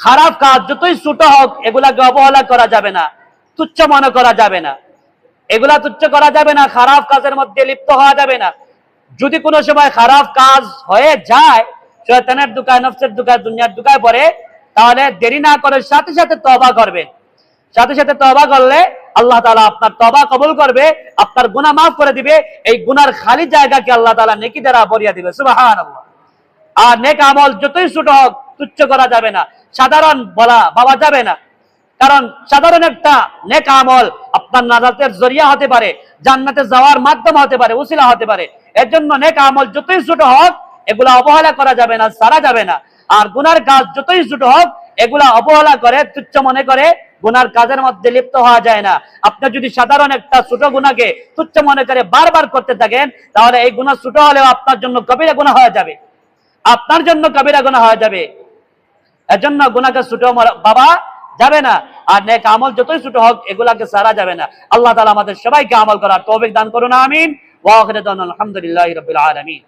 খারাপ কাজ যতই ছোট হোক এগুলাকে অবহেলা করা যাবে না, তুচ্ছ মনে করা যাবে না, এগুলা তুচ্ছ করা যাবে না, খারাপ কাজের মধ্যে লিপ্ত হওয়া যাবে না। যদি কোনো সময় খারাপ কাজ হয়ে যায়, শয়তানের দুকায়, নফসের দুকায়, দুনিয়ার দুকায় পড়ে, তাহলে দেরি না করে সাথে সাথে তওবা করবেন। সাথে সাথে তওবা করলে আল্লাহ তাআলা আপনার তওবা কবুল করবে, আপনার গুনাহ মাফ করে দিবে। এই গুনার খালি জায়গাকে আল্লাহ তাআলা নেকি দ্বারা ভরিয়ে দিবে। সুবহানাল্লাহ। আর নেক আমল যতই ছোট হোক তুচ্ছ করা যাবে না, সাধারণ বলা ভাবা যাবে না। কারণ সাধারণ একটা নেক আমল আপনার নাজাতের জরিয়া হতে পারে, জান্নাতে যাওয়ার মাধ্যম হতে পারে, উসিলা হতে পারে। এর জন্য নেক আমল যতই ছোট হোক এগুলা অবহেলা করা যাবে না, ছাড়া যাবে না। আর গুনার কাজ যতই ছোট হোক এগুলা অবহেলা করে, তুচ্ছ মনে করে গুনার কাজের মধ্যে লিপ্ত হওয়া যায় না। আপনি যদি সাধারণ একটা ছোট গুনাহকে তুচ্ছ মনে করে বারবার করতে থাকেন, তাহলে এই গুনাহ ছোট হলেও আপনার জন্য কবিরা গুনাহ হয়ে যাবে, আপনার জন্য কবিরা গুনাহ হয়ে যাবে। এজন্য গুনাহকে ছোট বাবা যাবে না। আর নেক আমল যতই ছোট হোক এগুলাকে ছাড়া যাবে না। আল্লাহ তাআলা আমাদের সবাইকে আমল করার তৌফিক দান করুন, আমিন। ওয়া আখিরু দাওয়ানা আলহামদুলিল্লাহি রাব্বিল আলামিন।